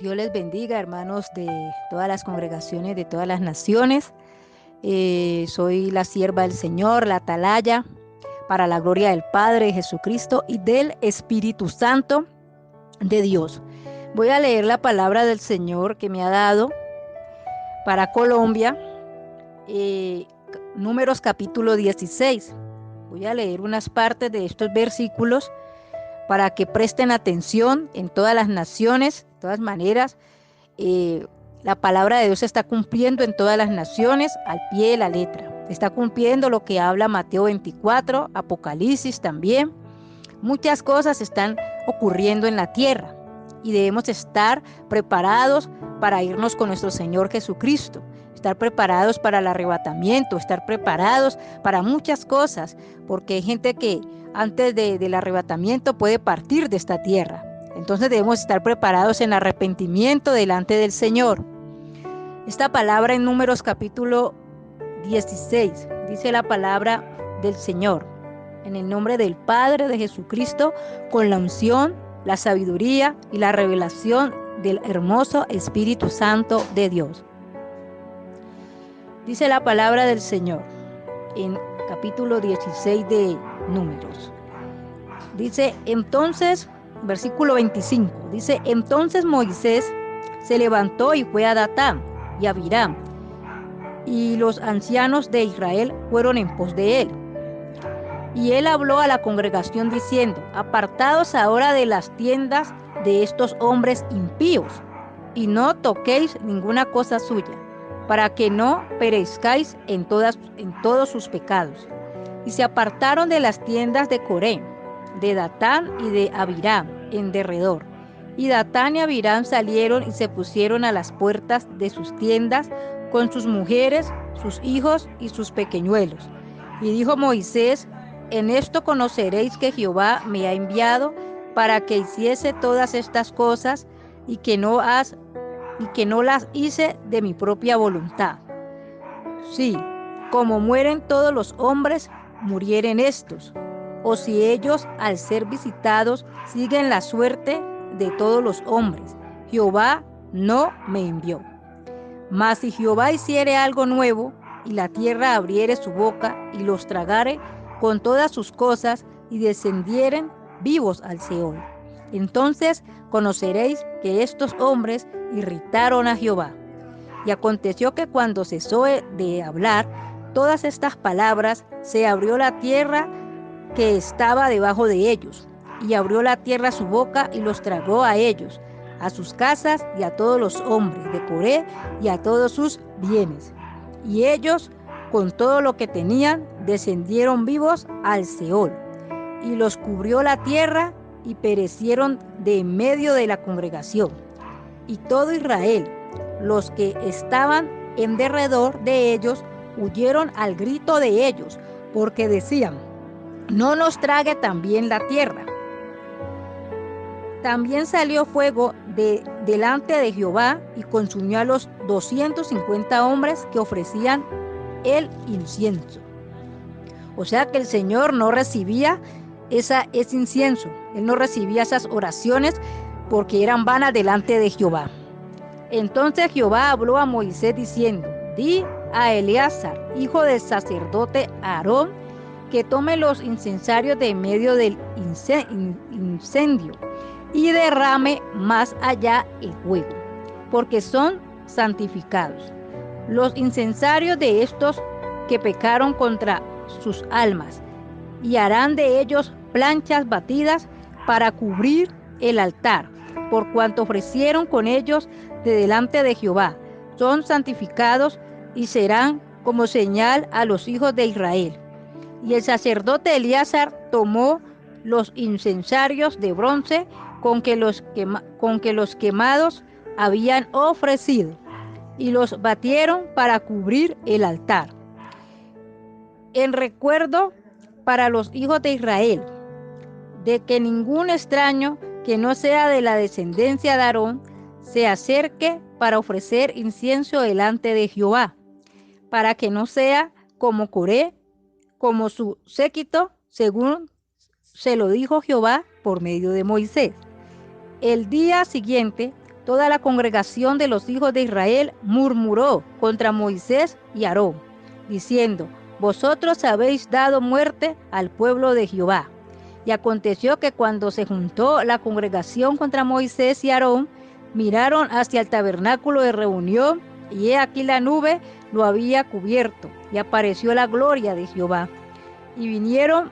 Dios les bendiga, hermanos de todas las congregaciones, de todas las naciones. Soy la sierva del Señor, la atalaya, para la gloria del Padre, de Jesucristo y del Espíritu Santo de Dios. Voy a leer la palabra del Señor que me ha dado para Colombia, Números capítulo 16. Voy a leer unas partes de estos versículos para que presten atención en todas las naciones, de todas maneras. La palabra de Dios se está cumpliendo en todas las naciones al pie de la letra. Se está cumpliendo lo que habla Mateo 24, Apocalipsis también. Muchas cosas están ocurriendo en la tierra y debemos estar preparados para irnos con nuestro Señor Jesucristo, estar preparados para el arrebatamiento, estar preparados para muchas cosas, porque hay gente que antes del arrebatamiento puede partir de esta tierra. Entonces debemos estar preparados en arrepentimiento delante del Señor. Esta palabra en Números capítulo 16 dice la palabra del Señor: en el nombre del Padre, de Jesucristo, con la unción, la sabiduría y la revelación del hermoso Espíritu Santo de Dios. Dice la palabra del Señor en capítulo 16 de Números. Dice entonces, versículo 25, dice: entonces Moisés se levantó y fue a Datán y a Abiram, y los ancianos de Israel fueron en pos de él. Y él habló a la congregación diciendo: apartaos ahora de las tiendas de estos hombres impíos, y no toquéis ninguna cosa suya, para que no perezcáis en todos sus pecados. Y se apartaron de las tiendas de Coré, de Datán y de Abiram en derredor. Y Datán y Abiram salieron y se pusieron a las puertas de sus tiendas con sus mujeres, sus hijos y sus pequeñuelos. Y dijo Moisés: en esto conoceréis que Jehová me ha enviado para que hiciese todas estas cosas, y que no las hice de mi propia voluntad. Sí, como mueren todos los hombres, murieren estos. O si ellos, al ser visitados, siguen la suerte de todos los hombres, Jehová no me envió. Mas si Jehová hiciere algo nuevo, y la tierra abriere su boca, y los tragare con todas sus cosas, y descendieren vivos al Seol, entonces conoceréis que estos hombres irritaron a Jehová. Y aconteció que cuando cesó de hablar todas estas palabras, se abrió la tierra que estaba debajo de ellos, y abrió la tierra su boca y los tragó a ellos, a sus casas y a todos los hombres de Coré y a todos sus bienes. Y ellos, con todo lo que tenían, descendieron vivos al Seol, y los cubrió la tierra, y perecieron de en medio de la congregación. Y todo Israel, los que estaban en derredor de ellos, huyeron al grito de ellos, porque decían: no nos trague también la tierra. También salió fuego delante de Jehová y consumió a los 250 hombres que ofrecían el incienso. O sea que el Señor no recibía ese incienso, Él no recibía esas oraciones porque eran vanas delante de Jehová. Entonces Jehová habló a Moisés diciendo: di a Eleazar, hijo del sacerdote Aarón, que tome los incensarios de en medio del incendio y derrame más allá el fuego, porque son santificados los incensarios de estos que pecaron contra sus almas, y harán de ellos planchas batidas para cubrir el altar, por cuanto ofrecieron con ellos de delante de Jehová. Son santificados y serán como señal a los hijos de Israel. Y el sacerdote Eleazar tomó los incensarios de bronce con que los quemados habían ofrecido, y los batieron para cubrir el altar, en recuerdo para los hijos de Israel, de que ningún extraño que no sea de la descendencia de Aarón se acerque para ofrecer incienso delante de Jehová, para que no sea como Coré, como su séquito, según se lo dijo Jehová por medio de Moisés. El día siguiente toda la congregación de los hijos de Israel murmuró contra Moisés y Aarón, diciendo: vosotros habéis dado muerte al pueblo de Jehová. Y aconteció que cuando se juntó la congregación contra Moisés y Aarón, miraron hacia el tabernáculo de reunión, y he aquí la nube lo había cubierto, y apareció la gloria de Jehová. Y vinieron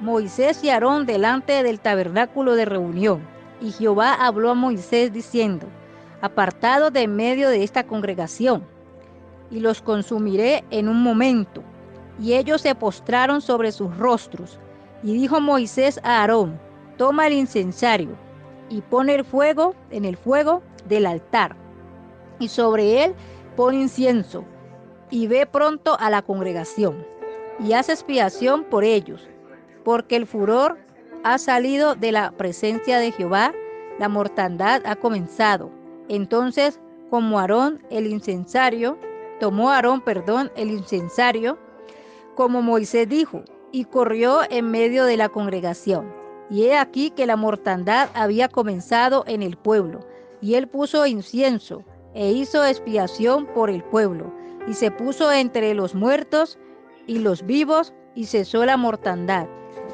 Moisés y Aarón delante del tabernáculo de reunión, y Jehová habló a Moisés diciendo: apartados de en medio de esta congregación, y los consumiré en un momento. Y ellos se postraron sobre sus rostros. Y dijo Moisés a Aarón: toma el incensario y pon el fuego en el fuego del altar, y sobre él pon incienso, y ve pronto a la congregación, y haz expiación por ellos, porque el furor ha salido de la presencia de Jehová, la mortandad ha comenzado. Entonces tomó Aarón el incensario, como Moisés dijo, y corrió en medio de la congregación. Y he aquí que la mortandad había comenzado en el pueblo, y él puso incienso e hizo expiación por el pueblo, y se puso entre los muertos y los vivos, y cesó la mortandad.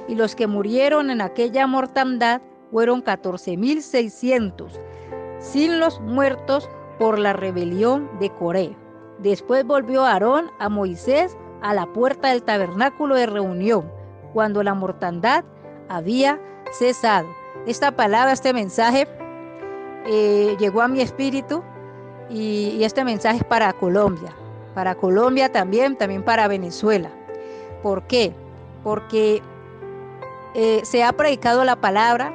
Y los que murieron en aquella mortandad fueron 14,600, sin los muertos por la rebelión de Coré. Después volvió Aarón a Moisés a la puerta del tabernáculo de reunión, cuando la mortandad había cesado. Esta palabra, este mensaje llegó a mi espíritu, y este mensaje es para Colombia también para Venezuela. ¿Por qué? Porque se ha predicado la palabra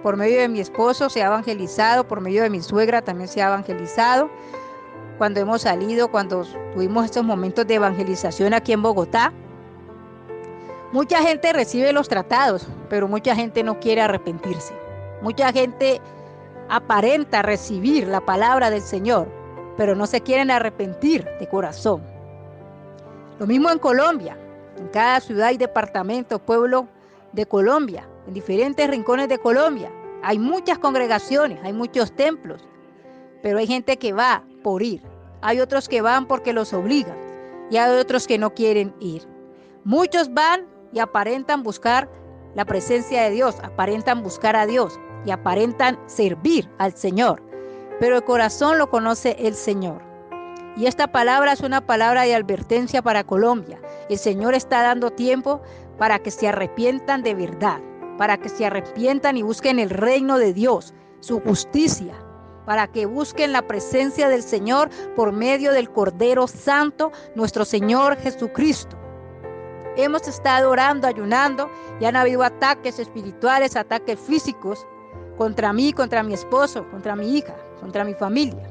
por medio de mi esposo, se ha evangelizado, por medio de mi suegra también se ha evangelizado. Cuando hemos salido, cuando tuvimos estos momentos de evangelización aquí en Bogotá, mucha gente recibe los tratados, pero mucha gente no quiere arrepentirse. Mucha gente aparenta recibir la palabra del Señor, pero no se quieren arrepentir de corazón. Lo mismo en Colombia, en cada ciudad y departamento, pueblo de Colombia, en diferentes rincones de Colombia, hay muchas congregaciones, hay muchos templos, pero hay gente que va por ir. Hay otros que van porque los obligan, y hay otros que no quieren ir. Muchos van y aparentan buscar la presencia de Dios, aparentan buscar a Dios y aparentan servir al Señor, pero el corazón lo conoce el Señor. Y esta palabra es una palabra de advertencia para Colombia. El Señor está dando tiempo para que se arrepientan de verdad, para que se arrepientan y busquen el reino de Dios, su justicia, para que busquen la presencia del Señor por medio del Cordero Santo, nuestro Señor Jesucristo. Hemos estado orando, ayunando, y han habido ataques espirituales, ataques físicos contra mí, contra mi esposo, contra mi hija, contra mi familia.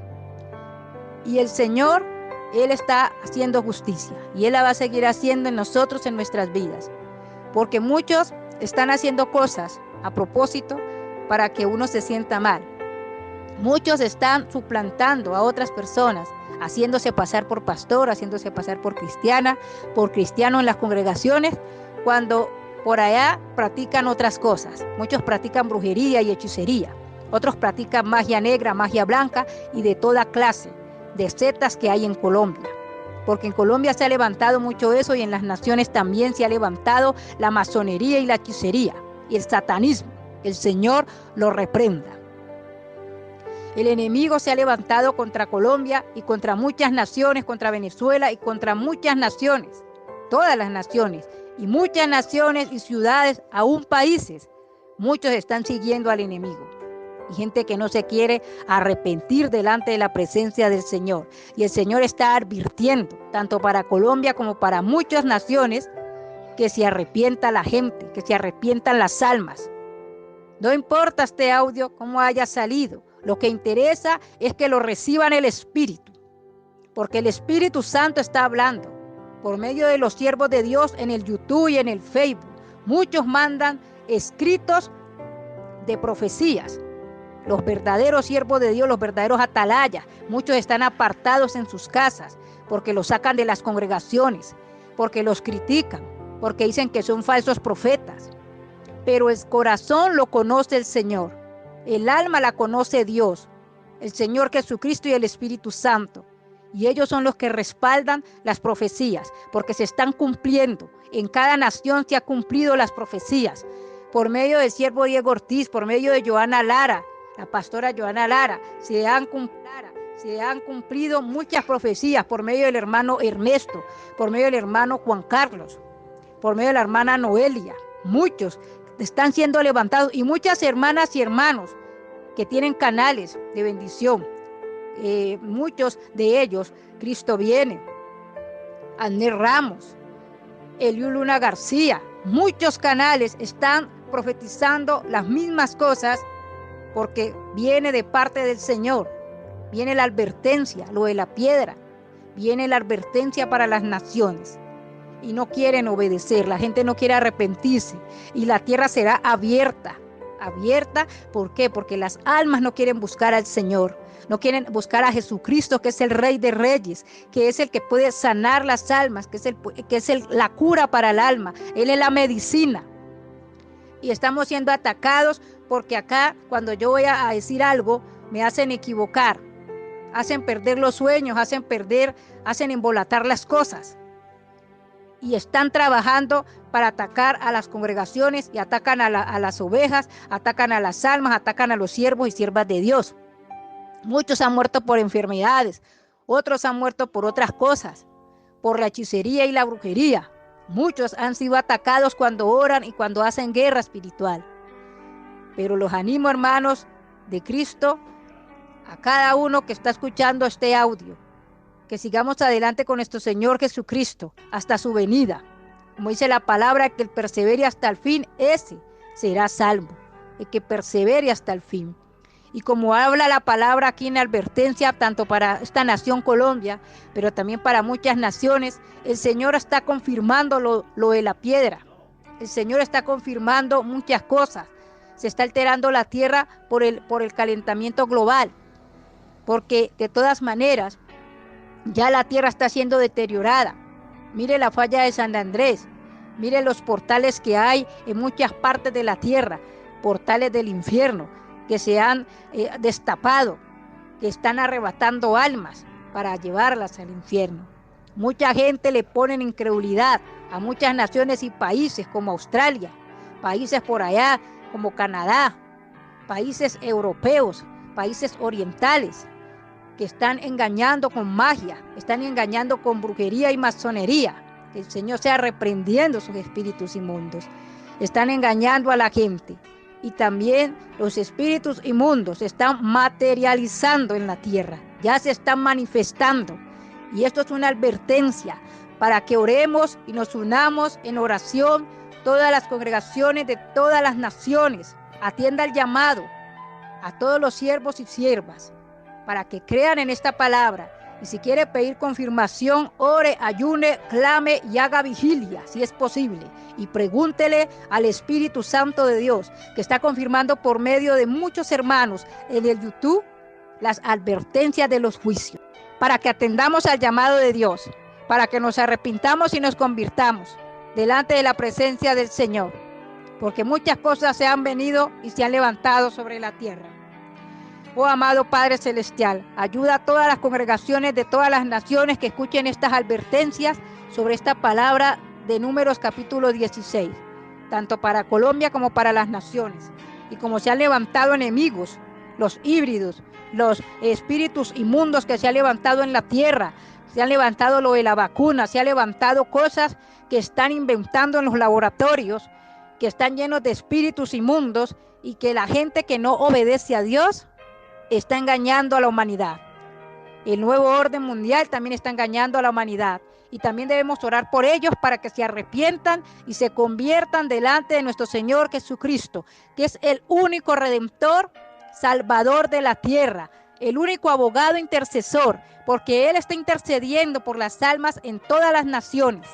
Y el Señor, Él está haciendo justicia, y Él la va a seguir haciendo en nosotros, en nuestras vidas, porque muchos están haciendo cosas a propósito para que uno se sienta mal. Muchos están suplantando a otras personas, haciéndose pasar por pastor, haciéndose pasar por cristiano en las congregaciones, cuando por allá practican otras cosas. Muchos practican brujería y hechicería, otros practican magia negra, magia blanca y de toda clase de sectas que hay en Colombia. Porque en Colombia se ha levantado mucho eso, y en las naciones también se ha levantado la masonería y la hechicería y el satanismo. El Señor lo reprenda. El enemigo se ha levantado contra Colombia y contra muchas naciones, contra Venezuela y contra muchas naciones, todas las naciones, y muchas naciones y ciudades, aún países. Muchos están siguiendo al enemigo, y gente que no se quiere arrepentir delante de la presencia del Señor. Y el Señor está advirtiendo, tanto para Colombia como para muchas naciones, que se arrepienta la gente, que se arrepientan las almas. No importa este audio cómo haya salido, lo que interesa es que lo reciban el Espíritu, porque el Espíritu Santo está hablando por medio de los siervos de Dios en el YouTube y en el Facebook. Muchos mandan escritos de profecías. Los verdaderos siervos de Dios, los verdaderos atalayas, muchos están apartados en sus casas porque los sacan de las congregaciones, porque los critican, porque dicen que son falsos profetas. Pero el corazón lo conoce el Señor. El alma la conoce Dios, el Señor Jesucristo y el Espíritu Santo. Y ellos son los que respaldan las profecías, porque se están cumpliendo. En cada nación se han cumplido las profecías. Por medio del siervo Diego Ortiz, por medio de Joana Lara, la pastora Joana Lara, se han cumplido muchas profecías por medio del hermano Ernesto, por medio del hermano Juan Carlos, por medio de la hermana Noelia. Muchos están siendo levantados y muchas hermanas y hermanos que tienen canales de bendición. Muchos de ellos, Cristo Viene, Anel Ramos, Eliú Luna García, muchos canales están profetizando las mismas cosas porque viene de parte del Señor. Viene la advertencia, lo de la piedra, viene la advertencia para las naciones y no quieren obedecer, la gente no quiere arrepentirse y la tierra será abierta. ¿Por qué? Porque las almas no quieren buscar al Señor, no quieren buscar a Jesucristo, que es el Rey de Reyes, que es el que puede sanar las almas, que es la cura para el alma, Él es la medicina. Y estamos siendo atacados porque acá cuando yo voy a decir algo me hacen equivocar, hacen perder los sueños, hacen embolatar las cosas. Y están trabajando para atacar a las congregaciones y atacan a las ovejas, atacan a las almas, atacan a los siervos y siervas de Dios. Muchos han muerto por enfermedades, otros han muerto por otras cosas, por la hechicería y la brujería. Muchos han sido atacados cuando oran y cuando hacen guerra espiritual. Pero los animo, hermanos de Cristo, a cada uno que está escuchando este audio, que sigamos adelante con nuestro Señor Jesucristo hasta su venida. Como dice la palabra, que el persevere hasta el fin, ese será salvo. El que persevere hasta el fin. Y como habla la palabra aquí en la advertencia, tanto para esta nación Colombia, pero también para muchas naciones, el Señor está confirmando lo de la piedra. El Señor está confirmando muchas cosas. Se está alterando la tierra por el calentamiento global. Porque de todas maneras, ya la tierra está siendo deteriorada. Mire la falla de San Andrés. Mire los portales que hay en muchas partes de la tierra. Portales del infierno que se han destapado, que están arrebatando almas para llevarlas al infierno. Mucha gente le pone en incredulidad a muchas naciones y países como Australia, países por allá como Canadá, países europeos, países orientales, que están engañando con magia, están engañando con brujería y masonería. Que el Señor sea reprendiendo sus espíritus inmundos. Están engañando a la gente. Y también los espíritus inmundos se están materializando en la tierra. Ya se están manifestando. Y esto es una advertencia para que oremos y nos unamos en oración todas las congregaciones de todas las naciones. Atienda el llamado a todos los siervos y siervas, para que crean en esta palabra. Y si quiere pedir confirmación, ore, ayune, clame y haga vigilia, si es posible. Y pregúntele al Espíritu Santo de Dios, que está confirmando por medio de muchos hermanos en el YouTube las advertencias de los juicios, para que atendamos al llamado de Dios, para que nos arrepintamos y nos convirtamos delante de la presencia del Señor, porque muchas cosas se han venido y se han levantado sobre la tierra. Oh amado Padre Celestial, ayuda a todas las congregaciones de todas las naciones que escuchen estas advertencias sobre esta palabra de Números capítulo 16, tanto para Colombia como para las naciones. Y como se han levantado enemigos, los híbridos, los espíritus inmundos que se han levantado en la tierra, se han levantado lo de la vacuna, se han levantado cosas que están inventando en los laboratorios, que están llenos de espíritus inmundos y que la gente que no obedece a Dios está engañando a la humanidad. El nuevo orden mundial también está engañando a la humanidad. Y también debemos orar por ellos para que se arrepientan y se conviertan delante de nuestro Señor Jesucristo, que es el único Redentor, Salvador de la tierra, el único abogado intercesor, porque Él está intercediendo por las almas en todas las naciones.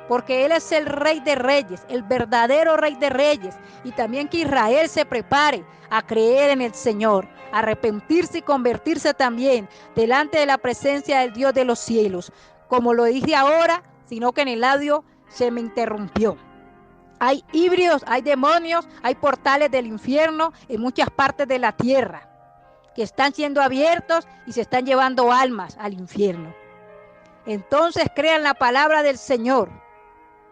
Porque Él es el Rey de Reyes, el verdadero Rey de Reyes. Y también que Israel se prepare a creer en el Señor, a arrepentirse y convertirse también delante de la presencia del Dios de los cielos. Como lo dije ahora, sino que en el audio se me interrumpió. Hay híbridos, hay demonios, hay portales del infierno en muchas partes de la tierra. que están siendo abiertos y se están llevando almas al infierno. Entonces crean la palabra del Señor.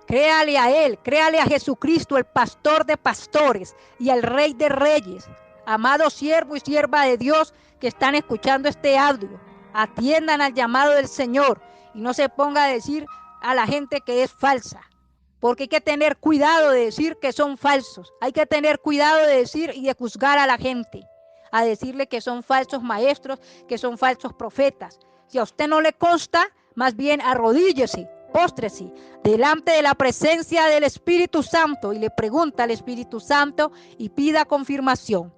Créale a Él, créale a Jesucristo, el pastor de pastores y al Rey de reyes. Amado siervo y sierva de Dios que están escuchando este audio, atiendan al llamado del Señor y no se ponga a decir a la gente que es falsa, porque hay que tener cuidado de decir que son falsos. Hay que tener cuidado de decir y de juzgar a la gente, a decirle que son falsos maestros, que son falsos profetas. Si a usted no le consta, más bien arrodíllese, póstrese delante de la presencia del Espíritu Santo y le pregunta al Espíritu Santo y pida confirmación.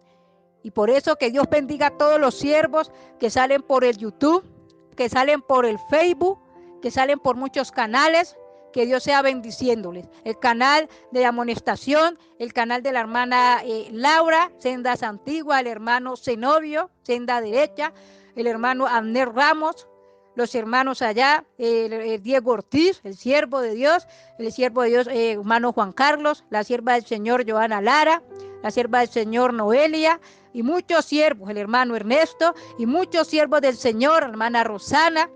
Y por eso que Dios bendiga a todos los siervos que salen por el YouTube, que salen por el Facebook, que salen por muchos canales. Que Dios sea bendiciéndoles. El canal de amonestación, el canal de la hermana Laura, Sendas Antigua, el hermano Zenobio, Senda Derecha, el hermano Abner Ramos, los hermanos allá, el Diego Ortiz, el siervo de Dios, hermano Juan Carlos, la sierva del Señor Joana Lara, la sierva del Señor Noelia, y muchos siervos, el hermano Ernesto, y muchos siervos del Señor, la hermana Rosana,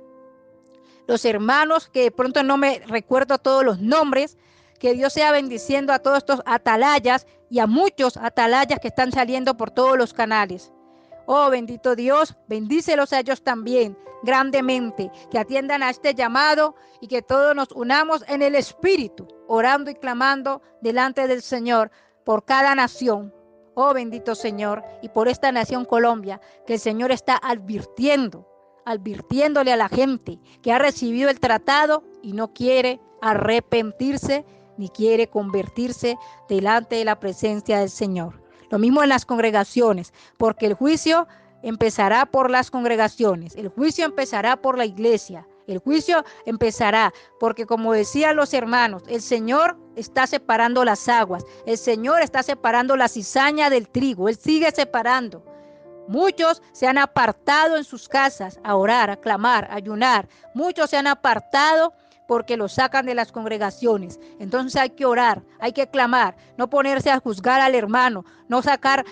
los hermanos, que de pronto no me recuerdo todos los nombres. Que Dios sea bendiciendo a todos estos atalayas y a muchos atalayas que están saliendo por todos los canales. Oh, bendito Dios, bendícelos a ellos también grandemente, que atiendan a este llamado y que todos nos unamos en el Espíritu, orando y clamando delante del Señor por cada nación. Oh, bendito Señor, y por esta nación Colombia, que el Señor está advirtiéndole a la gente que ha recibido el tratado y no quiere arrepentirse ni quiere convertirse delante de la presencia del Señor. Lo mismo en las congregaciones, porque el juicio empezará por las congregaciones, el juicio empezará por la iglesia, el juicio empezará porque, como decían los hermanos, el Señor está separando las aguas, el Señor está separando la cizaña del trigo, Él sigue separando. Muchos se han apartado en sus casas a orar, a clamar, a ayunar. Muchos se han apartado porque los sacan de las congregaciones. Entonces hay que orar, hay que clamar, no ponerse a juzgar al hermano, no sacar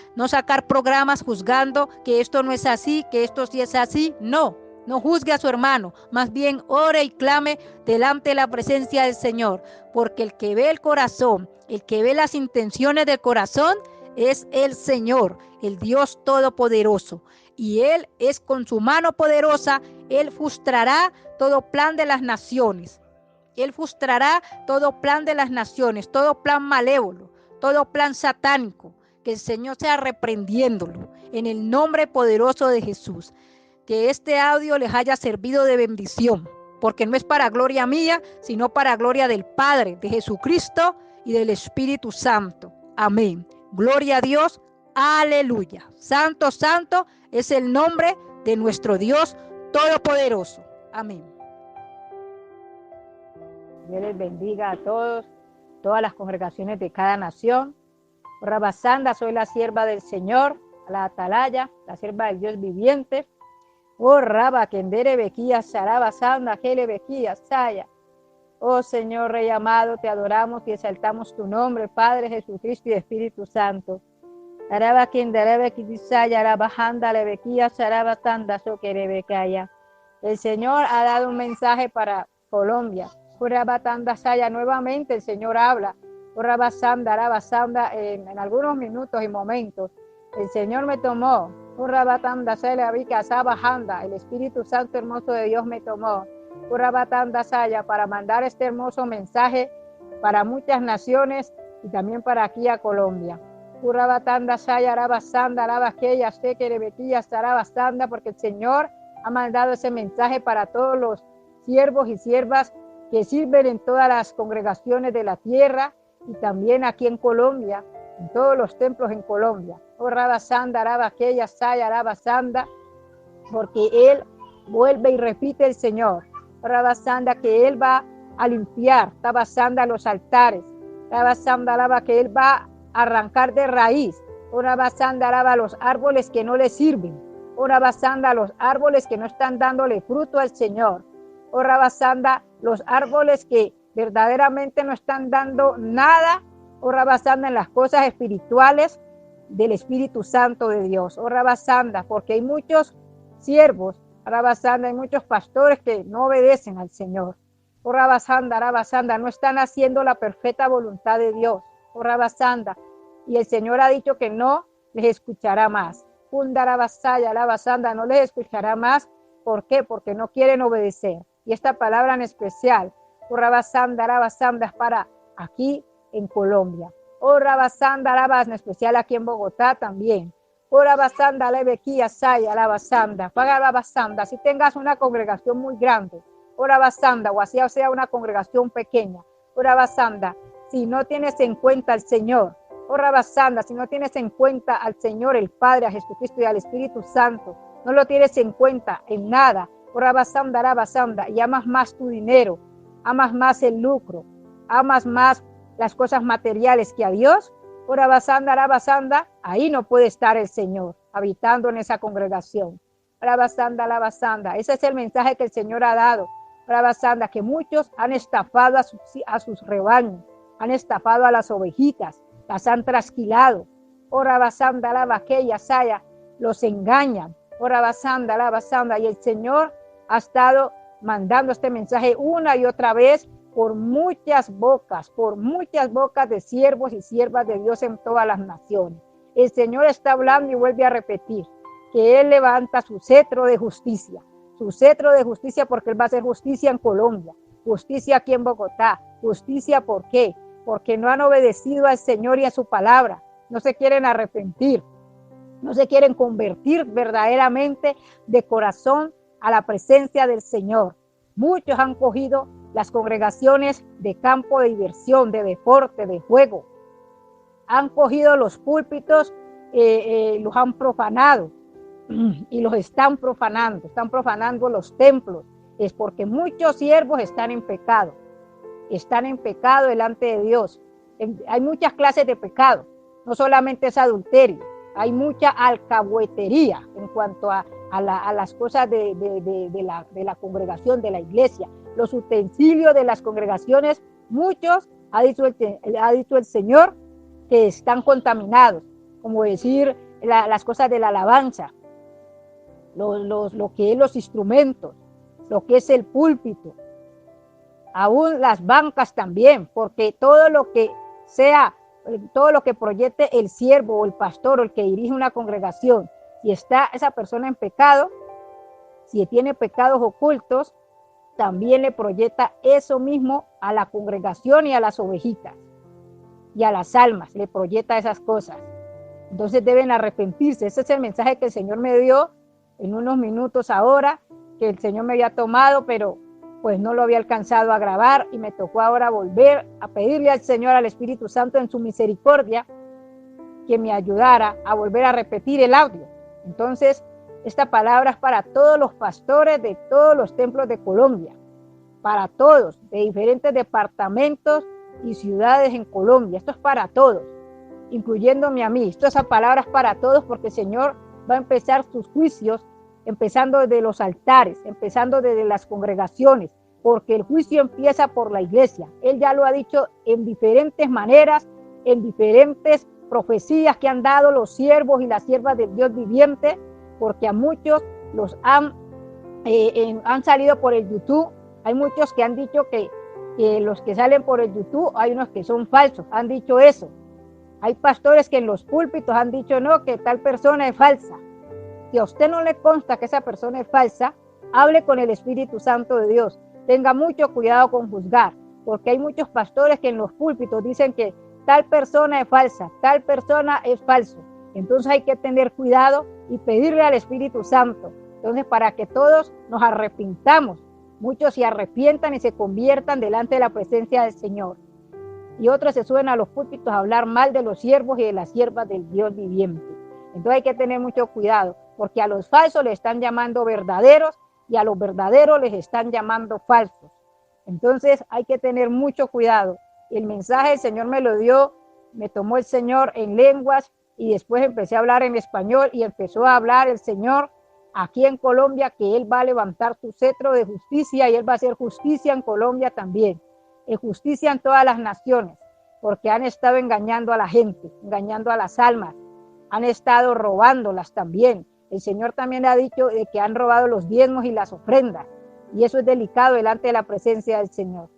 programas juzgando que esto no es así, que esto sí es así. No juzgue a su hermano, más bien ore y clame delante de la presencia del Señor, porque el que ve el corazón, el que ve las intenciones del corazón, es el Señor, el Dios Todopoderoso, y Él es con su mano poderosa, Él frustrará todo plan de las naciones. Él frustrará todo plan de las naciones, todo plan malévolo, todo plan satánico. Que el Señor sea reprendiéndolo en el nombre poderoso de Jesús. Que este audio les haya servido de bendición, porque no es para gloria mía, sino para gloria del Padre, de Jesucristo y del Espíritu Santo. Amén. Gloria a Dios. Aleluya. Santo, santo es el nombre de nuestro Dios Todopoderoso. Amén. Dios les bendiga a todos, todas las congregaciones de cada nación. Rabasanda, soy la sierva del Señor, la atalaya, la sierva del Dios viviente. Oh, Raba, Kendere Bequía, Sarabasanda, Gele Bequía, Saya. Oh Señor Rey amado, te adoramos y exaltamos tu nombre, Padre Jesucristo y Espíritu Santo. Araba Kendere Bequía, Arabajanda, Lebequía, Sarabatanda, Soquerebecaya. El Señor ha dado un mensaje para Colombia. Urabatanda Saya, nuevamente el Señor habla. Urabasanda, Arabasanda, en algunos minutos y momentos. El Señor me tomó. Urabatanda Saya, Abicasabajanda, el Espíritu Santo hermoso de Dios me tomó. Urabatanda Saya, para mandar este hermoso mensaje para muchas naciones y también para aquí a Colombia. Urabatanda Saya, Arabasanda, Arabaqueya, Sequerebequilla, Sarabasanda, porque el Señor ha mandado ese mensaje para todos los siervos y siervas que sirven en todas las congregaciones de la tierra y también aquí en Colombia, en todos los templos en Colombia. Oh, Rabasanda, Arabaqueya, Saya, Arabasanda, porque Él vuelve y repite el Señor. Rabasanda, que Él va a limpiar, Rabasanda, los altares. Rabasanda, Araba, que Él va a arrancar de raíz. Oh, Rabasanda, Araba, los árboles que no le sirven. Oh, Rabasanda, los árboles que no están dándole fruto al Señor. Oh, Rabasanda, los árboles que verdaderamente no están dando nada. Oh, Rabasanda, en las cosas espirituales. del Espíritu Santo de Dios. Oh Rabasanda, porque hay muchos siervos, Rabasanda, hay muchos pastores que no obedecen al Señor. Oh Rabasanda, no están haciendo la perfecta voluntad de Dios. Oh Rabasanda, y el Señor ha dicho que no les escuchará más. Rabasaya, Rabasanda, no les escuchará más. ¿Por qué? Porque no quieren obedecer. Y esta palabra en especial, oh Rabasanda, es para aquí en Colombia. Oh Rabasanda, en especial aquí en Bogotá también. Oh Rabasanda, Lebequía, Saya, Rabasanda, paga Rabasanda, si tengas una congregación muy grande, oh Rabasanda, o así sea una congregación pequeña, oh Rabasanda, si no tienes en cuenta al Señor, oh Rabasanda, si no tienes en cuenta al Señor, el Padre, a Jesucristo y al Espíritu Santo, no lo tienes en cuenta en nada, oh Rabasanda, y amas más tu dinero, amas más el lucro, amas más las cosas materiales que a Dios, oh Rabasanda, ahí no puede estar el Señor habitando en esa congregación. Rabasanda, ese es el mensaje que el Señor ha dado. Rabasanda, que muchos han estafado a sus rebaños, han estafado a las ovejitas, las han trasquilado. Oh Rabasanda, aquella saya, los engañan. Oh Rabasanda, y el Señor ha estado mandando este mensaje una y otra vez por muchas bocas de siervos y siervas de Dios en todas las naciones. El Señor está hablando y vuelve a repetir que Él levanta su cetro de justicia porque Él va a hacer justicia en Colombia, justicia aquí en Bogotá, justicia ¿por qué? Porque no han obedecido al Señor y a su palabra, no se quieren arrepentir, no se quieren convertir verdaderamente de corazón a la presencia del Señor. Muchos han cogido las congregaciones de campo de diversión, de deporte, de juego. Han cogido los púlpitos, los han profanado y los están profanando los templos. Es porque muchos siervos están en pecado delante de Dios. Hay muchas clases de pecado, no solamente es adulterio, hay mucha alcahuetería en cuanto a las cosas de la congregación, de la iglesia. Los utensilios de las congregaciones, muchos, ha dicho el Señor, que están contaminados, como decir las cosas de la alabanza, lo que es los instrumentos, lo que es el púlpito, aún las bancas también, porque todo lo que proyecte el siervo o el pastor o el que dirige una congregación, si está esa persona en pecado, si tiene pecados ocultos, también le proyecta eso mismo a la congregación y a las ovejitas y a las almas, le proyecta esas cosas. Entonces deben arrepentirse. Ese es el mensaje que el Señor me dio en unos minutos ahora, que el Señor me había tomado, pero pues no lo había alcanzado a grabar y me tocó ahora volver a pedirle al Señor, al Espíritu Santo en su misericordia, que me ayudara a volver a repetir el audio. Entonces, esta palabra es para todos los pastores de todos los templos de Colombia, para todos, de diferentes departamentos y ciudades en Colombia. Esto es para todos, incluyéndome a mí. Esa palabra es para todos porque el Señor va a empezar sus juicios, empezando desde los altares, empezando desde las congregaciones, porque el juicio empieza por la iglesia. Él ya lo ha dicho en diferentes maneras, en diferentes profecías que han dado los siervos y las siervas del Dios viviente, porque a muchos los han salido por el YouTube. Hay muchos que han dicho que los que salen por el YouTube, hay unos que son falsos, han dicho eso. Hay pastores que en los púlpitos han dicho no, que tal persona es falsa. Si a usted no le consta que esa persona es falsa, hable con el Espíritu Santo de Dios. Tenga mucho cuidado con juzgar, porque hay muchos pastores que en los púlpitos dicen que tal persona es falsa, tal persona es falso. Entonces hay que tener cuidado y pedirle al Espíritu Santo. Entonces, para que todos nos arrepintamos, muchos se arrepientan y se conviertan delante de la presencia del Señor. Y otros se suben a los púlpitos a hablar mal de los siervos y de las siervas del Dios viviente. Entonces hay que tener mucho cuidado, porque a los falsos les están llamando verdaderos y a los verdaderos les están llamando falsos. Entonces hay que tener mucho cuidado. El mensaje el Señor me lo dio, me tomó el Señor en lenguas y después empecé a hablar en español y empezó a hablar el Señor aquí en Colombia, que Él va a levantar su cetro de justicia y Él va a hacer justicia en Colombia también, justicia en todas las naciones, porque han estado engañando a la gente, engañando a las almas, han estado robándolas también. El Señor también ha dicho de que han robado los diezmos y las ofrendas. Y eso es delicado delante de la presencia del Señor.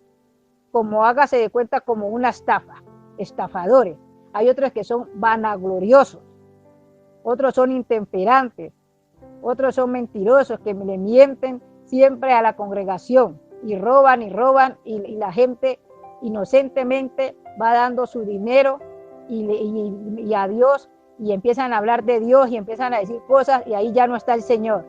Como hágase de cuenta como una estafa, estafadores. Hay otros que son vanagloriosos, otros son intemperantes, otros son mentirosos que le mienten siempre a la congregación y roban y la gente inocentemente va dando su dinero y a Dios y empiezan a hablar de Dios y empiezan a decir cosas y ahí ya no está el Señor.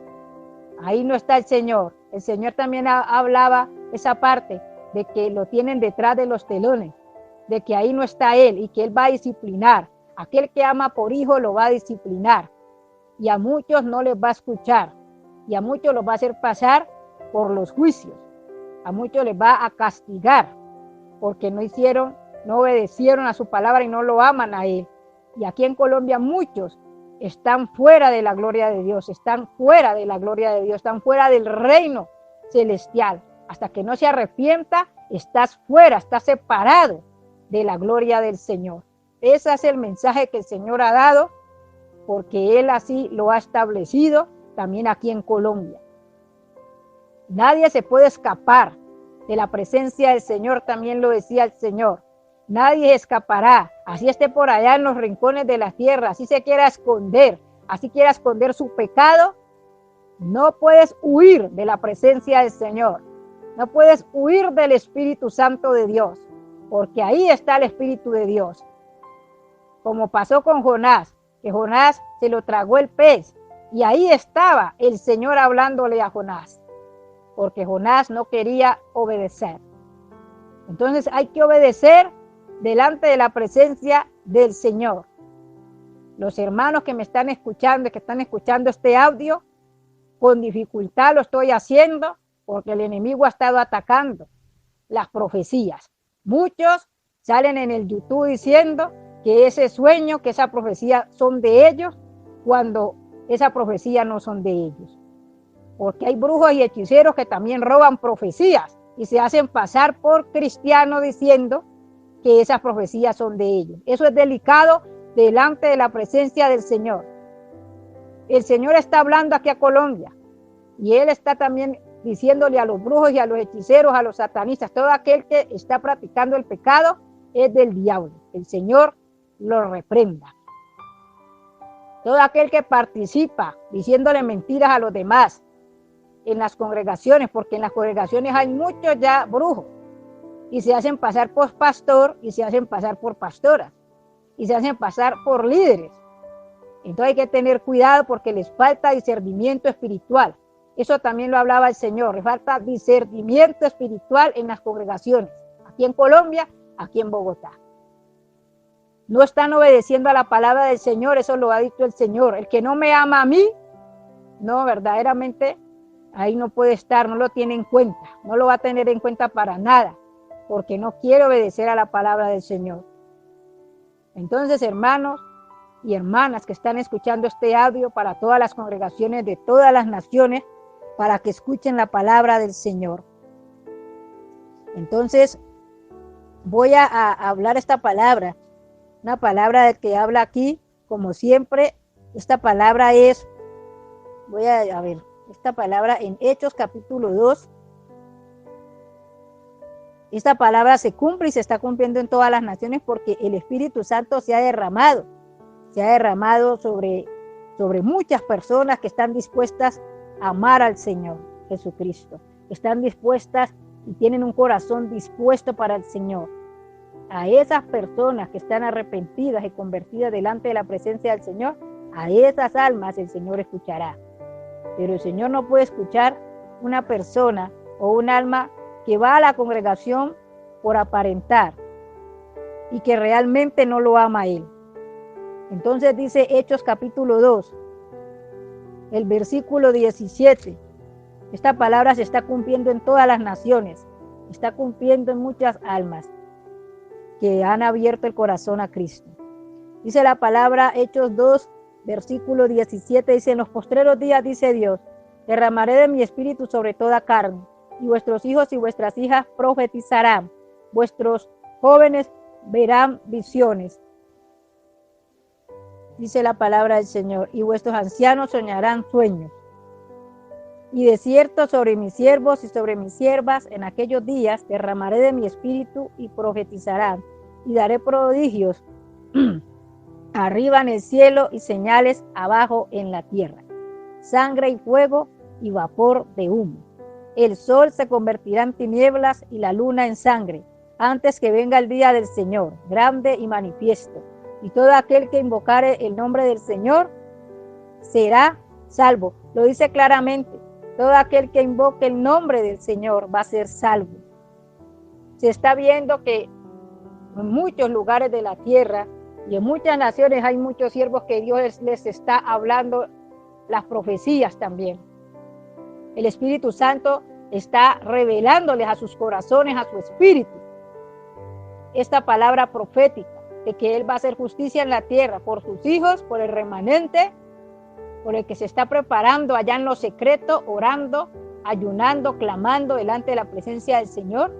Ahí no está el Señor. El Señor también hablaba esa parte de que lo tienen detrás de los telones, de que ahí no está Él y que Él va a disciplinar. Aquel que ama por hijo lo va a disciplinar y a muchos no les va a escuchar y a muchos los va a hacer pasar por los juicios. A muchos les va a castigar porque no obedecieron a su palabra y no lo aman a Él. Y aquí en Colombia muchos están fuera de la gloria de Dios, están fuera de la gloria de Dios, están fuera del reino celestial. Hasta que no se arrepienta, estás fuera, estás separado de la gloria del Señor. Ese es el mensaje que el Señor ha dado, porque Él así lo ha establecido también aquí en Colombia. Nadie se puede escapar de la presencia del Señor, también lo decía el Señor. Nadie escapará, así esté por allá en los rincones de la tierra, así se quiera esconder, así quiera esconder su pecado. No puedes huir de la presencia del Señor. No puedes huir del Espíritu Santo de Dios, porque ahí está el Espíritu de Dios. Como pasó con Jonás, que Jonás se lo tragó el pez, y ahí estaba el Señor hablándole a Jonás, porque Jonás no quería obedecer. Entonces hay que obedecer delante de la presencia del Señor. Los hermanos que me están escuchando, que están escuchando este audio, con dificultad lo estoy haciendo porque el enemigo ha estado atacando las profecías. Muchos salen en el YouTube diciendo que ese sueño, que esa profecía son de ellos, cuando esa profecía no son de ellos. Porque hay brujos y hechiceros que también roban profecías y se hacen pasar por cristianos diciendo que esas profecías son de ellos. Eso es delicado delante de la presencia del Señor. El Señor está hablando aquí a Colombia y Él está también diciéndole a los brujos y a los hechiceros, a los satanistas, todo aquel que está practicando el pecado es del diablo. El Señor lo reprenda. Todo aquel que participa diciéndole mentiras a los demás en las congregaciones, porque en las congregaciones hay muchos ya brujos y se hacen pasar por pastor y se hacen pasar por pastoras y se hacen pasar por líderes. Entonces hay que tener cuidado porque les falta discernimiento espiritual. Eso también lo hablaba el Señor, les falta discernimiento espiritual en las congregaciones, aquí en Colombia, aquí en Bogotá. No están obedeciendo a la palabra del Señor, eso lo ha dicho el Señor. El que no me ama a mí, no, verdaderamente, ahí no puede estar, no lo tiene en cuenta, no lo va a tener en cuenta para nada, porque no quiere obedecer a la palabra del Señor. Entonces, hermanos y hermanas que están escuchando este audio, para todas las congregaciones de todas las naciones, para que escuchen la palabra del Señor. Entonces, voy a hablar esta palabra, una palabra de que habla aquí, como siempre. Esta palabra es, voy a ver, esta palabra en Hechos capítulo 2. Esta palabra se cumple y se está cumpliendo en todas las naciones porque el Espíritu Santo se ha derramado sobre muchas personas que están dispuestas a amar al Señor Jesucristo, están dispuestas y tienen un corazón dispuesto para el Señor. A esas personas que están arrepentidas y convertidas delante de la presencia del Señor, a esas almas el Señor escuchará. Pero el Señor no puede escuchar una persona o un alma que va a la congregación por aparentar y que realmente no lo ama a Él. Entonces dice Hechos capítulo 2, el versículo 17. Esta palabra se está cumpliendo en todas las naciones, está cumpliendo en muchas almas que han abierto el corazón a Cristo. Dice la palabra, Hechos 2, versículo 17, dice: en los postreros días, dice Dios, derramaré de mi espíritu sobre toda carne, y vuestros hijos y vuestras hijas profetizarán, vuestros jóvenes verán visiones, dice la palabra del Señor, y vuestros ancianos soñarán sueños. Y de cierto sobre mis siervos y sobre mis siervas en aquellos días derramaré de mi espíritu y profetizarán, y daré prodigios arriba en el cielo y señales abajo en la tierra, sangre y fuego y vapor de humo. El sol se convertirá en tinieblas y la luna en sangre, antes que venga el día del Señor, grande y manifiesto. Y todo aquel que invocare el nombre del Señor será salvo. Lo dice claramente. Todo aquel que invoque el nombre del Señor va a ser salvo. Se está viendo que en muchos lugares de la tierra y en muchas naciones hay muchos siervos que Dios les está hablando las profecías también. El Espíritu Santo está revelándoles a sus corazones, a su espíritu, esta palabra profética de que Él va a hacer justicia en la tierra por sus hijos, por el remanente, por el que se está preparando allá en lo secreto, orando, ayunando, clamando delante de la presencia del Señor.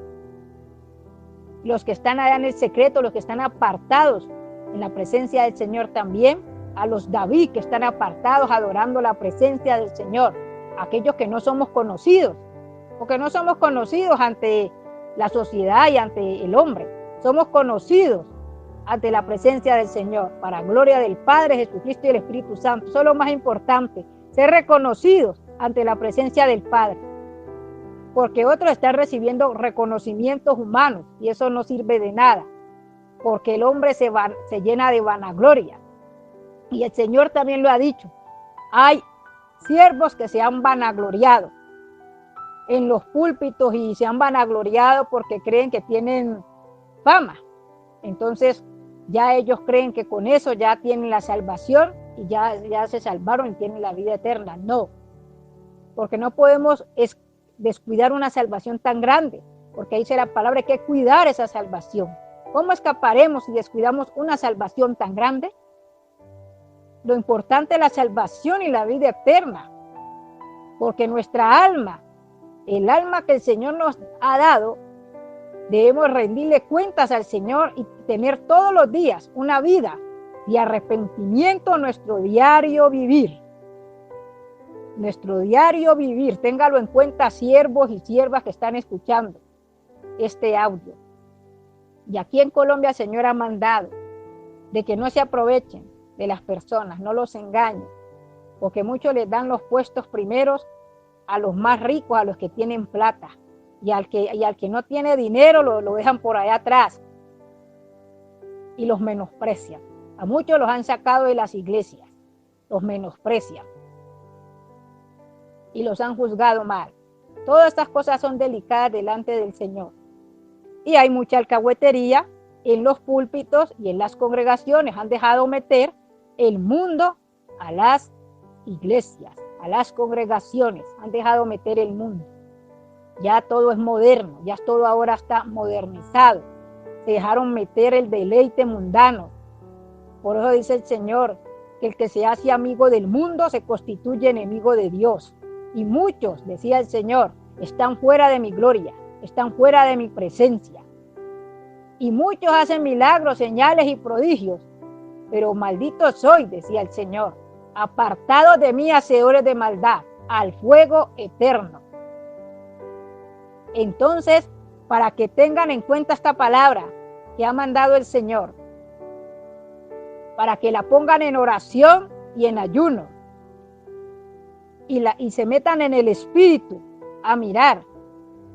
Los que están allá en el secreto, los que están apartados en la presencia del Señor también, a los David que están apartados adorando la presencia del Señor, aquellos que no somos conocidos, porque no somos conocidos ante la sociedad y ante el hombre, somos conocidos ante la presencia del Señor, para gloria del Padre, Jesucristo y el Espíritu Santo. Eso es lo más importante, ser reconocidos ante la presencia del Padre, porque otros están recibiendo reconocimientos humanos y eso no sirve de nada, porque el hombre se llena de vanagloria. Y el Señor también lo ha dicho, hay siervos que se han vanagloriado en los púlpitos y se han vanagloriado porque creen que tienen fama. Entonces ya ellos creen que con eso ya tienen la salvación y ya se salvaron y tienen la vida eterna. No, porque no podemos descuidar una salvación tan grande, porque dice la palabra, hay que cuidar esa salvación. ¿Cómo escaparemos si descuidamos una salvación tan grande? Lo importante es la salvación y la vida eterna, porque nuestra alma, el alma que el Señor nos ha dado, debemos rendirle cuentas al Señor y tener todos los días una vida de arrepentimiento en nuestro diario vivir. Nuestro diario vivir, téngalo en cuenta, siervos y siervas que están escuchando este audio. Y aquí en Colombia el Señor ha mandado de que no se aprovechen de las personas, no los engañen, porque muchos les dan los puestos primeros a los más ricos, a los que tienen plata. Y al que no tiene dinero lo dejan por allá atrás y los menosprecian. A muchos los han sacado de las iglesias, los menosprecian y los han juzgado mal. Todas estas cosas son delicadas delante del Señor. Y hay mucha alcahuetería en los púlpitos y en las congregaciones. Han dejado meter el mundo a las iglesias, a las congregaciones. Han dejado meter el mundo. Ya todo es moderno, ya todo ahora está modernizado. Se dejaron meter el deleite mundano. Por eso dice el Señor que el que se hace amigo del mundo se constituye enemigo de Dios. Y muchos, decía el Señor, están fuera de mi gloria, están fuera de mi presencia. Y muchos hacen milagros, señales y prodigios. Pero maldito soy, decía el Señor, apartados de mí, hacedores de maldad, al fuego eterno. Entonces, para que tengan en cuenta esta palabra que ha mandado el Señor, para que la pongan en oración y en ayuno, y se metan en el Espíritu a mirar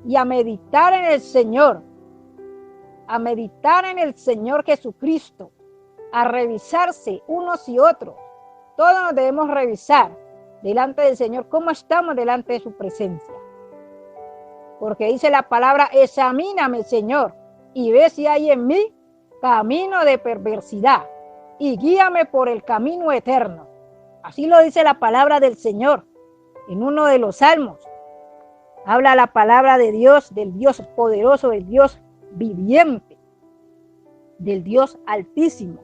y a meditar en el Señor, Jesucristo, a revisarse unos y otros. Todos nos debemos revisar delante del Señor cómo estamos delante de su presencia. Porque dice la palabra, examíname, Señor, y ve si hay en mí camino de perversidad, y guíame por el camino eterno. Así lo dice la palabra del Señor en uno de los salmos. Habla la palabra de Dios, del Dios poderoso, del Dios viviente, del Dios altísimo.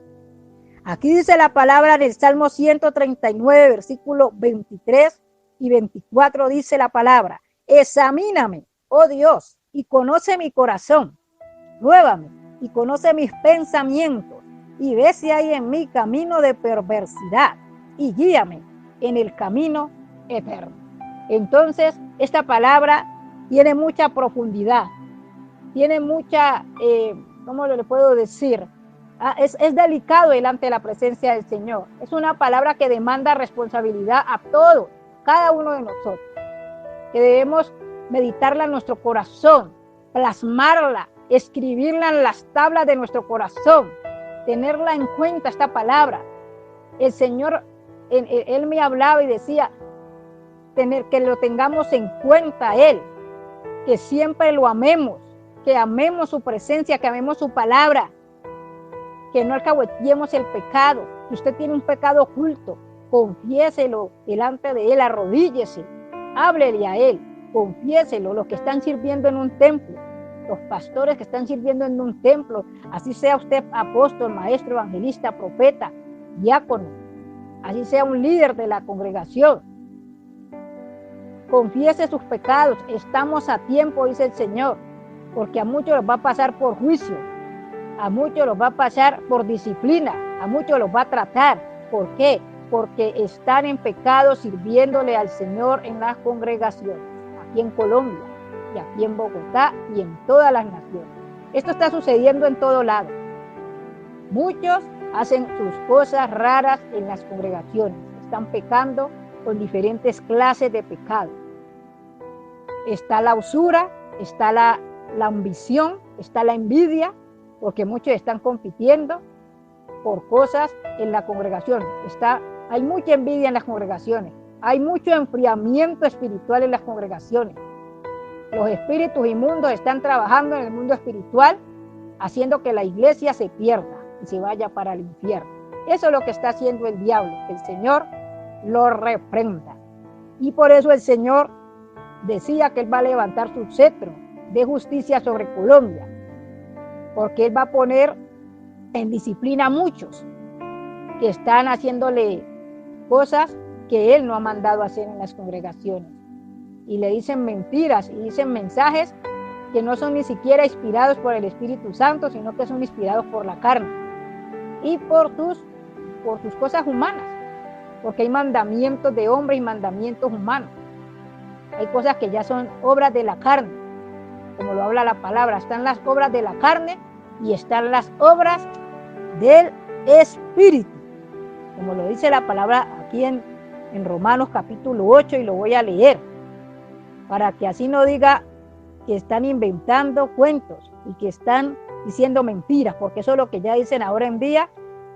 Aquí dice la palabra del Salmo 139, versículo 23 y 24, dice la palabra, examíname, oh Dios, y conoce mi corazón, pruébame y conoce mis pensamientos, y ve si hay en mí camino de perversidad y guíame en el camino eterno. Entonces, esta palabra tiene mucha profundidad, tiene mucha, ¿cómo le puedo decir? Es delicado delante de la presencia del Señor. Es una palabra que demanda responsabilidad a todos, cada uno de nosotros, que debemos meditarla en nuestro corazón, plasmarla, escribirla en las tablas de nuestro corazón, tenerla en cuenta esta palabra. El Señor, Él me hablaba y decía, que lo tengamos en cuenta Él, que siempre lo amemos, que amemos su presencia, que amemos su palabra, que no alcahueteemos el pecado. Si usted tiene un pecado oculto, confiéselo delante de Él, arrodíllese, háblele a Él, confiéselo. Los que están sirviendo en un templo, los pastores que están sirviendo en un templo, así sea usted apóstol, maestro, evangelista, profeta, diácono, así sea un líder de la congregación, confiese sus pecados. Estamos a tiempo, dice el Señor, porque a muchos los va a pasar por juicio, a muchos los va a pasar por disciplina, a muchos los va a tratar. ¿Por qué? Porque están en pecado sirviéndole al Señor en las congregaciones, aquí en Colombia y aquí en Bogotá y en todas las naciones. Esto está sucediendo en todo lado. Muchos hacen sus cosas raras en las congregaciones, están pecando con diferentes clases de pecado. Está la usura, está la ambición, está la envidia, porque muchos están compitiendo por cosas en la congregación. Hay mucha envidia en las congregaciones, hay mucho enfriamiento espiritual en las congregaciones. Los espíritus inmundos están trabajando en el mundo espiritual, haciendo que la iglesia se pierda y se vaya para el infierno. Eso es lo que está haciendo el diablo. El Señor lo reprenda. Y por eso el Señor decía que Él va a levantar su cetro de justicia sobre Colombia, porque Él va a poner en disciplina a muchos que están haciéndole cosas que Él no ha mandado hacer en las congregaciones, y le dicen mentiras y dicen mensajes que no son ni siquiera inspirados por el Espíritu Santo, sino que son inspirados por la carne y por sus cosas humanas, porque hay mandamientos de hombres y mandamientos humanos. Hay cosas que ya son obras de la carne, como lo habla la palabra. Están las obras de la carne y están las obras del Espíritu, como lo dice la palabra aquí en Romanos capítulo 8, y lo voy a leer, para que así no diga que están inventando cuentos y que están diciendo mentiras, porque eso es lo que ya dicen ahora en día,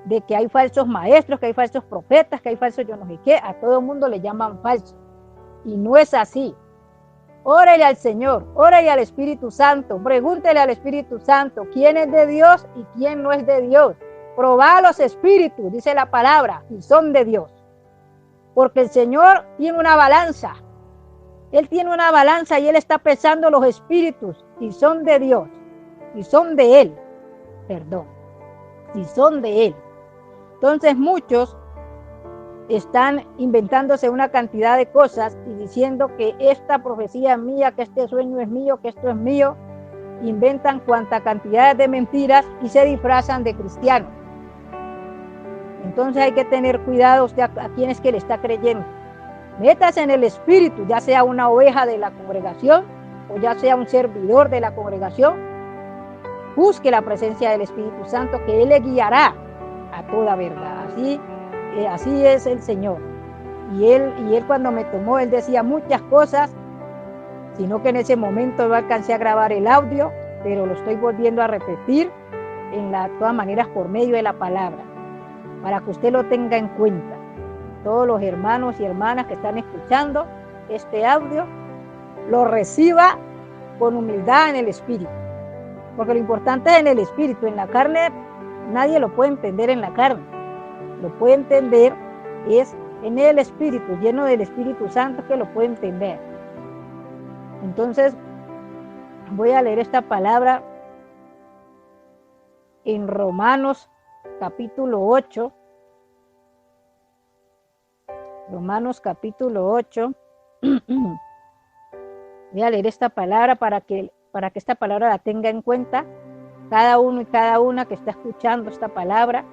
de que hay falsos maestros, que hay falsos profetas, que hay falsos yo no sé qué. A todo el mundo le llaman falso, y no es así. Órele al Señor, órele al Espíritu Santo, pregúntele al Espíritu Santo quién es de Dios y quién no es de Dios. Probad los espíritus, dice la palabra, y son de Dios, porque el Señor tiene una balanza. Él tiene una balanza y Él está pesando los espíritus, y son de Dios, y son de Él, y son de Él. Entonces muchos están inventándose una cantidad de cosas y diciendo que esta profecía es mía, que este sueño es mío, que esto es mío. Inventan cuanta cantidad de mentiras y se disfrazan de cristianos. Entonces hay que tener cuidado usted a quién es que le está creyendo. Métase en el Espíritu, ya sea una oveja de la congregación o ya sea un servidor de la congregación. Busque la presencia del Espíritu Santo, que Él le guiará a toda verdad. Así es el Señor. Y él cuando me tomó, Él decía muchas cosas, sino que en ese momento no alcancé a grabar el audio, pero lo estoy volviendo a repetir de todas maneras por medio de la palabra, para que usted lo tenga en cuenta. Todos los hermanos y hermanas que están escuchando este audio, lo reciba con humildad en el Espíritu, porque lo importante es en el Espíritu. En la carne nadie lo puede entender en la carne, lo puede entender es en el Espíritu, lleno del Espíritu Santo, que lo puede entender. Entonces voy a leer esta palabra en Romanos capítulo 8. Romanos capítulo 8. Voy a leer esta palabra para que esta palabra la tenga en cuenta cada uno y cada una que está escuchando esta palabra.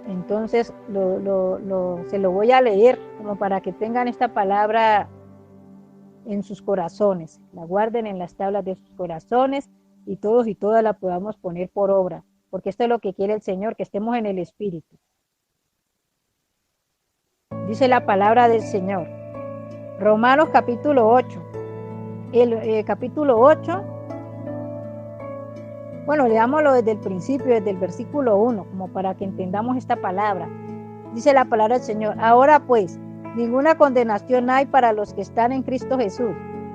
Entonces se lo voy a leer como para que tengan esta palabra en sus corazones, la guarden en las tablas de sus corazones y todos y todas la podamos poner por obra, porque esto es lo que quiere el Señor, que estemos en el Espíritu. Dice la palabra del Señor, Romanos capítulo 8, capítulo 8, bueno, leámoslo desde el principio, desde el versículo 1, como para que entendamos esta palabra. Dice la palabra del Señor, ahora pues, ninguna condenación hay para los que están en Cristo Jesús,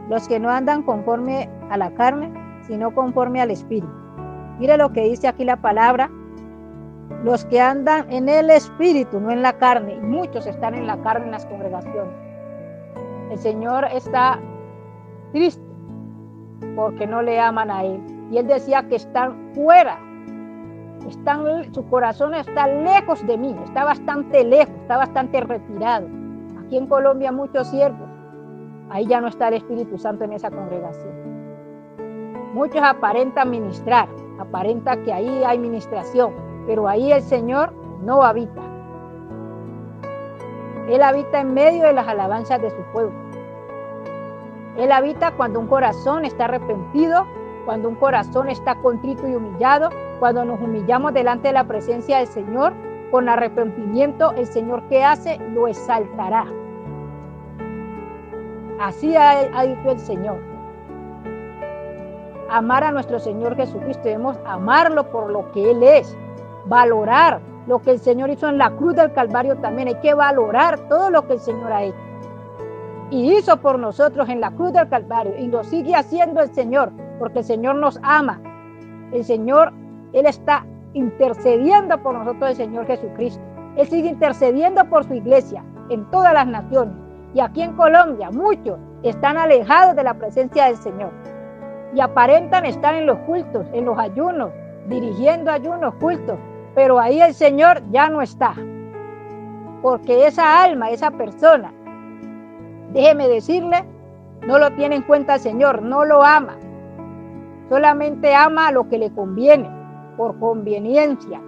los que no andan conforme a la carne, sino conforme al Espíritu. Mire lo que dice aquí la palabra, los que andan en el Espíritu, no en la carne, y muchos están en la carne en las congregaciones. El Señor está triste porque no le aman a Él. Y Él decía que están fuera, su corazón está lejos de mí, está bastante lejos, está bastante retirado. Aquí en Colombia muchos siervos, ahí ya no está el Espíritu Santo en esa congregación. Muchos aparentan ministrar, aparenta que ahí hay ministración, pero ahí el Señor no habita. Él habita en medio de las alabanzas de su pueblo. Él habita cuando un corazón está arrepentido, cuando un corazón está contrito y humillado, cuando nos humillamos delante de la presencia del Señor, con arrepentimiento, el Señor, ¿qué hace? Lo exaltará. Así ha dicho el Señor. Amar a nuestro Señor Jesucristo, debemos amarlo por lo que Él es, valorar lo que el Señor hizo en la cruz del Calvario también. Hay que valorar todo lo que el Señor ha hecho. Y hizo por nosotros en la cruz del Calvario, y lo sigue haciendo el Señor, porque el Señor nos ama. El Señor, Él está intercediendo por nosotros, el Señor Jesucristo. Él sigue intercediendo por su iglesia en todas las naciones. Y aquí en Colombia, muchos están alejados de la presencia del Señor. Y aparentan estar en los cultos, en los ayunos, dirigiendo ayunos, cultos. Pero ahí el Señor ya no está. Porque esa alma, esa persona, déjeme decirle, no lo tiene en cuenta el Señor, no lo ama. Solamente ama a lo que le conviene, por conveniencia.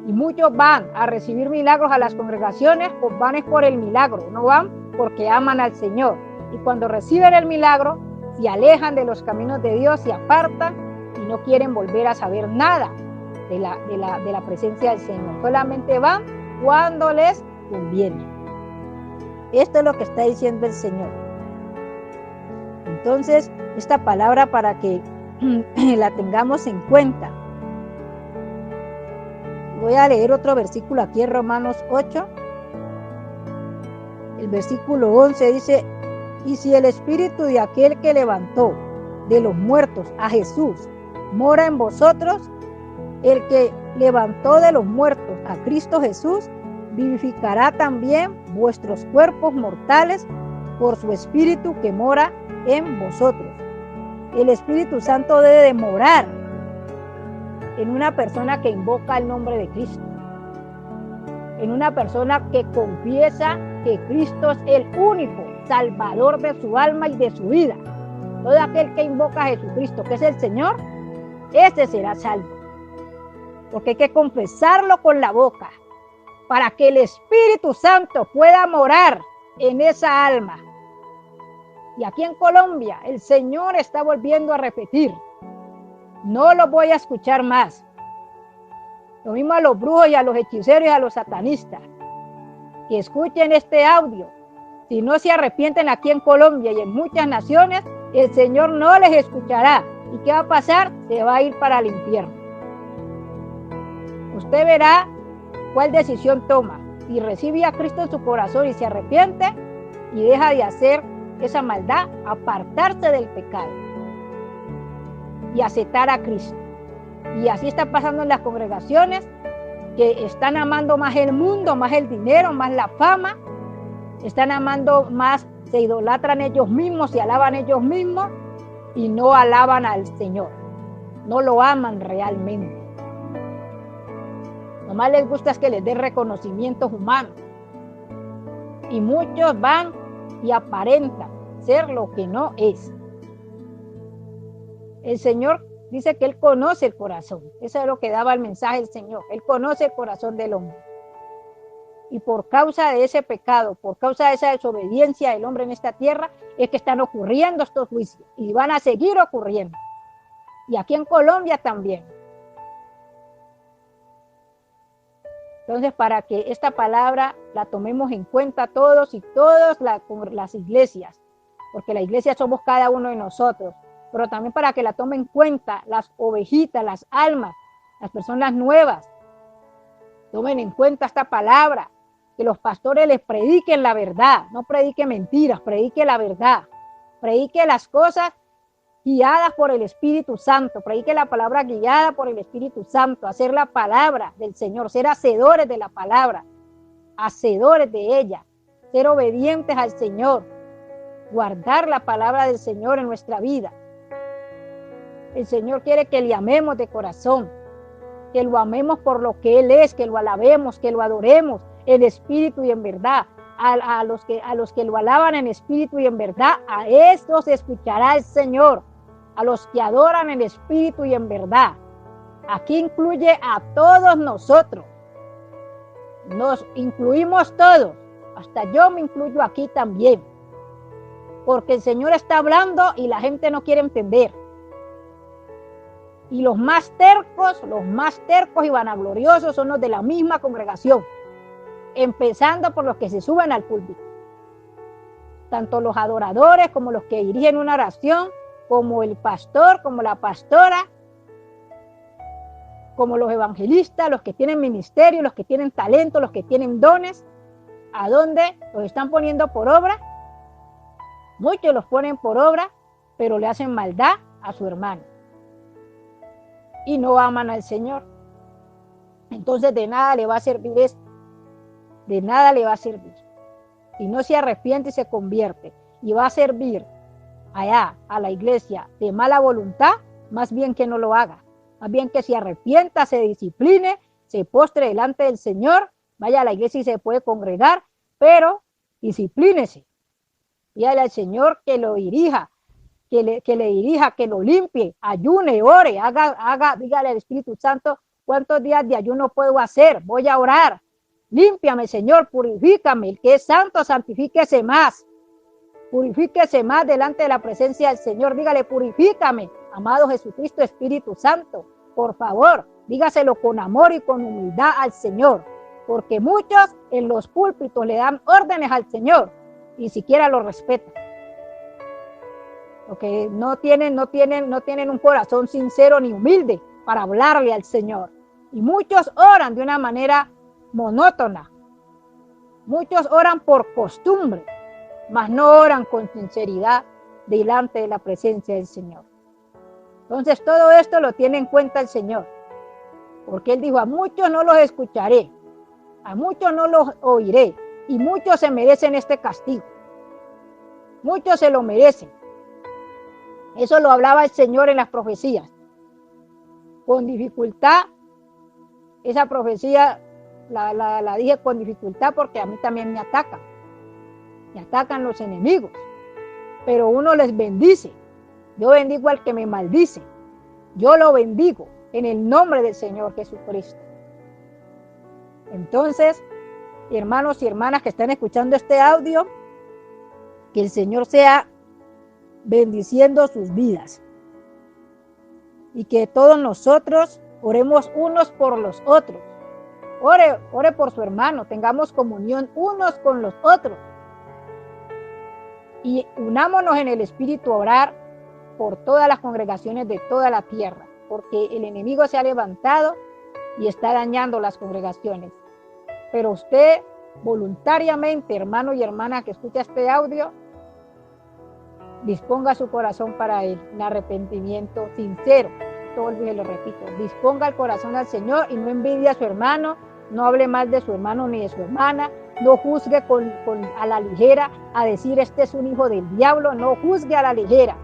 Y muchos van a recibir milagros a las congregaciones, pues van es por el milagro, no van porque aman al Señor. Y cuando reciben el milagro, se alejan de los caminos de Dios, se apartan y no quieren volver a saber nada de la presencia del Señor. Solamente van cuando les conviene. Esto es lo que está diciendo el Señor. Entonces, esta palabra para que la tengamos en cuenta. Voy a leer otro versículo aquí en Romanos 8. El versículo 11 dice, y si el espíritu de aquel que levantó de los muertos a Jesús mora en vosotros, el que levantó de los muertos a Cristo Jesús, vivificará también vuestros cuerpos mortales por su espíritu que mora en vosotros. El Espíritu Santo debe de morar en una persona que invoca el nombre de Cristo, en una persona que confiesa que Cristo es el único Salvador de su alma y de su vida. Todo aquel que invoca a Jesucristo, que es el Señor, ese será salvo. Porque hay que confesarlo con la boca para que el Espíritu Santo pueda morar en esa alma. Y aquí en Colombia el Señor está volviendo a repetir, no lo voy a escuchar más. Lo mismo a los brujos y a los hechiceros y a los satanistas, que escuchen este audio. Si no se arrepienten aquí en Colombia y en muchas naciones, el Señor no les escuchará. ¿Y qué va a pasar? Se va a ir para el infierno. Usted verá cuál decisión toma. Si recibe a Cristo en su corazón y se arrepiente y deja de hacer esa maldad, apartarse del pecado y aceptar a Cristo. Y así está pasando en las congregaciones, que están amando más el mundo, más el dinero, más la fama, están amando más, se idolatran ellos mismos, se alaban ellos mismos y no alaban al Señor, no lo aman realmente. Nomás les gusta es que les den reconocimientos humanos. Y muchos van y aparentan ser lo que no es. El Señor dice que Él conoce el corazón. Eso es lo que daba el mensaje del Señor. Él conoce el corazón del hombre. Y por causa de ese pecado, por causa de esa desobediencia del hombre en esta tierra, es que están ocurriendo estos juicios y van a seguir ocurriendo. Y aquí en Colombia también. Entonces, para que esta palabra la tomemos en cuenta todos y todas las iglesias, porque la iglesia somos cada uno de nosotros, pero también para que la tomen en cuenta las ovejitas, las almas, las personas nuevas. Tomen en cuenta esta palabra, que los pastores les prediquen la verdad, no prediquen mentiras, prediquen la verdad, prediquen las cosas guiadas por el Espíritu Santo, prediquen la palabra guiada por el Espíritu Santo, hacer la palabra del Señor, ser hacedores de la palabra, hacedores de ella, ser obedientes al Señor, guardar la palabra del Señor en nuestra vida. El Señor quiere que le amemos de corazón, que lo amemos por lo que Él es, que lo alabemos, que lo adoremos en espíritu y en verdad. A los que lo alaban en espíritu y en verdad, a estos escuchará el Señor, a los que adoran en espíritu y en verdad. Aquí incluye a todos nosotros, nos incluimos todos, hasta yo me incluyo aquí también, porque el Señor está hablando y la gente no quiere entender. Y los más tercos y vanagloriosos son los de la misma congregación, empezando por los que se suben al púlpito. Tanto los adoradores como los que dirigen una oración, como el pastor, como la pastora, como los evangelistas, los que tienen ministerio, los que tienen talento, los que tienen dones, ¿a dónde los están poniendo por obra? Muchos los ponen por obra, pero le hacen maldad a su hermano. Y no aman al Señor. Entonces de nada le va a servir esto. De nada le va a servir. Si no se arrepiente y se convierte y va a servir allá a la iglesia de mala voluntad, más bien que no lo haga. Más bien que se arrepienta, se discipline, se postre delante del Señor, vaya a la iglesia y se puede congregar, pero disciplínese. Pídale al Señor que lo dirija, que le dirija, que lo limpie, ayune, ore, dígale al Espíritu Santo, ¿cuántos días de ayuno puedo hacer? Voy a orar. Límpiame, Señor, purifícame. El que es santo, santifíquese más. Purifíquese más delante de la presencia del Señor. Dígale, purifícame, amado Jesucristo, Espíritu Santo. Por favor, dígaselo con amor y con humildad al Señor. Porque muchos en los púlpitos le dan órdenes al Señor y ni siquiera lo respetan. Porque no tienen un corazón sincero ni humilde para hablarle al Señor. Y muchos oran de una manera monótona. Muchos oran por costumbre, mas no oran con sinceridad delante de la presencia del Señor. Entonces todo esto lo tiene en cuenta el Señor, porque Él dijo, a muchos no los escucharé, a muchos no los oiré, y muchos se merecen este castigo. Muchos se lo merecen. Eso lo hablaba el Señor en las profecías. Con dificultad, esa profecía la dije con dificultad porque a mí también me atacan los enemigos, pero uno les bendice. Yo bendigo al que me maldice, yo lo bendigo en el nombre del Señor Jesucristo. Entonces, hermanos y hermanas que están escuchando este audio, que el Señor sea bendiciendo sus vidas y que todos nosotros oremos unos por los otros. Ore por su hermano, tengamos comunión unos con los otros y unámonos en el Espíritu a orar por todas las congregaciones de toda la tierra, porque el enemigo se ha levantado y está dañando las congregaciones. Pero usted voluntariamente, hermano y hermana que escucha este audio, disponga su corazón para él, en arrepentimiento sincero. Vuelvo y lo repito, disponga el corazón al Señor y no envidie a su hermano, no hable mal de su hermano ni de su hermana, no juzgue a la ligera a decir este es un hijo del diablo, no juzgue a la ligera.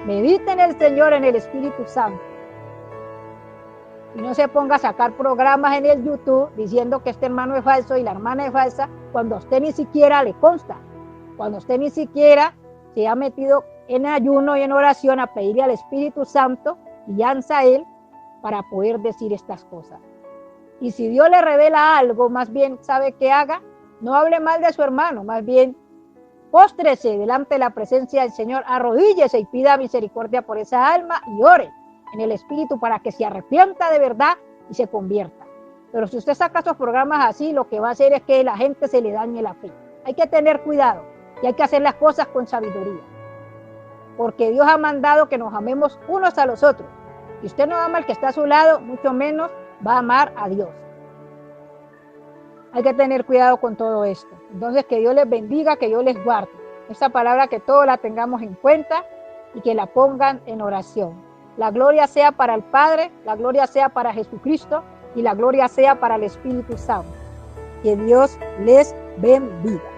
Medite en el Señor, en el Espíritu Santo. Y no se ponga a sacar programas en el YouTube diciendo que este hermano es falso y la hermana es falsa, cuando a usted ni siquiera le consta, cuando usted ni siquiera se ha metido en ayuno y en oración a pedirle al Espíritu Santo guianza a Él para poder decir estas cosas. Y si Dios le revela algo, más bien sabe qué haga, no hable mal de su hermano, más bien póstrese delante de la presencia del Señor, arrodíllese y pida misericordia por esa alma y ore en el Espíritu para que se arrepienta de verdad y se convierta. Pero si usted saca esos programas así, lo que va a hacer es que la gente se le dañe la fe. Hay que tener cuidado y hay que hacer las cosas con sabiduría. Porque Dios ha mandado que nos amemos unos a los otros. Si usted no ama al que está a su lado, mucho menos va a amar a Dios. Hay que tener cuidado con todo esto. Entonces, que Dios les bendiga, que Dios les guarde. Esta palabra que todos la tengamos en cuenta y que la pongan en oración. La gloria sea para el Padre, la gloria sea para Jesucristo y la gloria sea para el Espíritu Santo. Que Dios les bendiga.